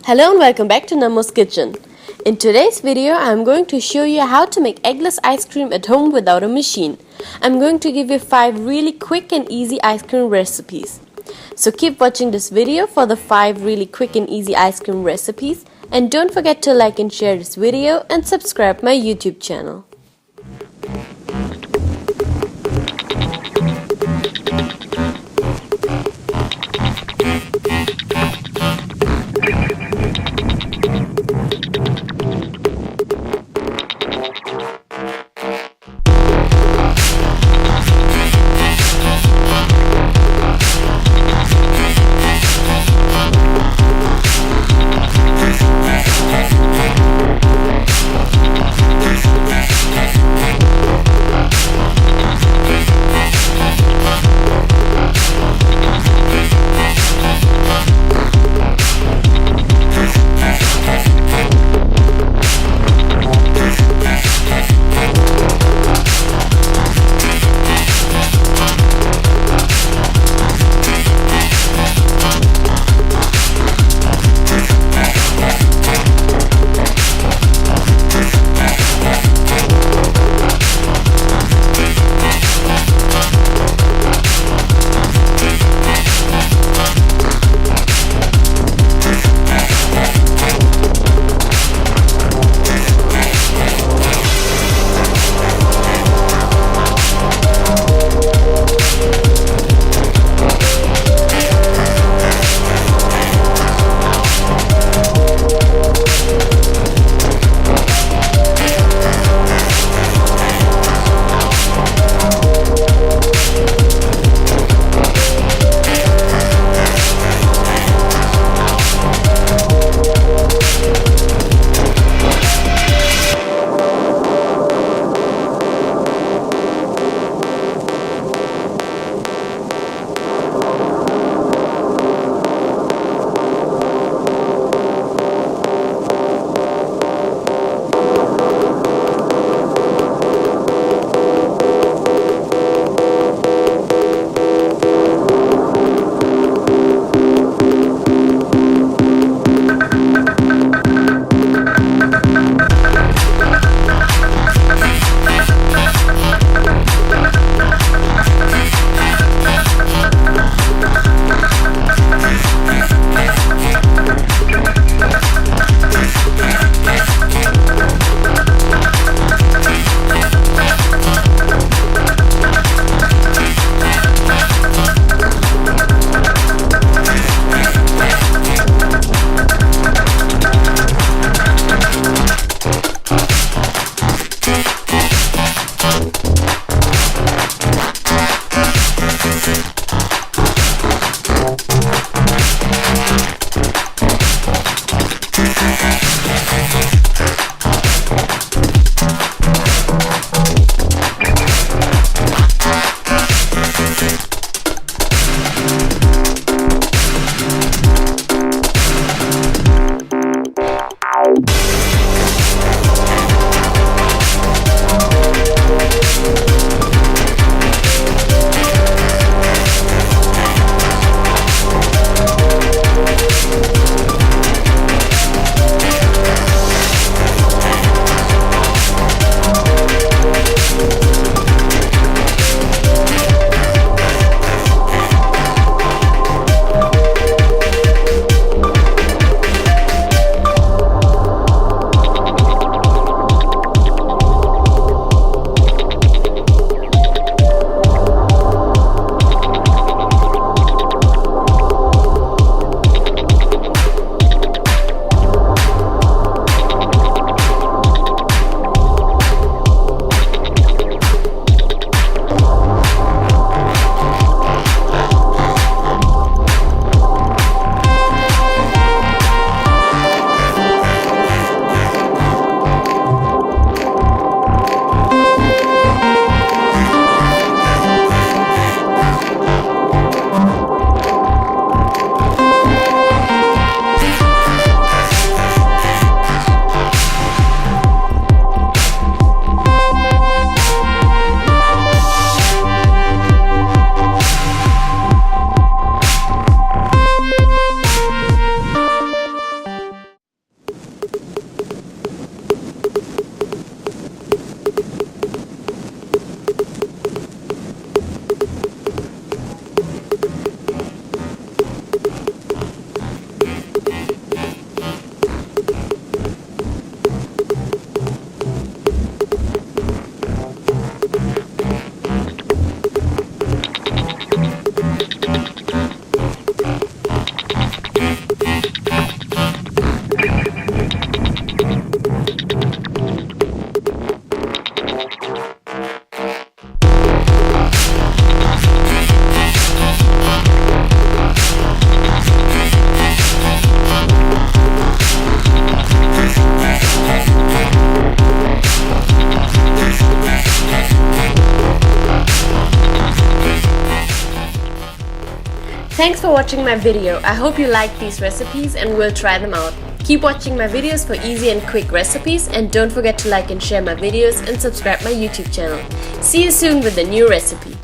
Hello and welcome back to Namo's Kitchen. In today's video, I'm going to show you how to make eggless ice cream at home without a machine. I'm going to give you 5 really quick and easy ice cream recipes. So keep watching this video for the 5 really quick and easy ice cream recipes, and don't forget to like and share this video and subscribe my YouTube channel. Thanks for watching my video. I hope you like these recipes and will try them out. Keep watching my videos for easy and quick recipes, and don't forget to like and share my videos and subscribe my YouTube channel. See you soon with a new recipe.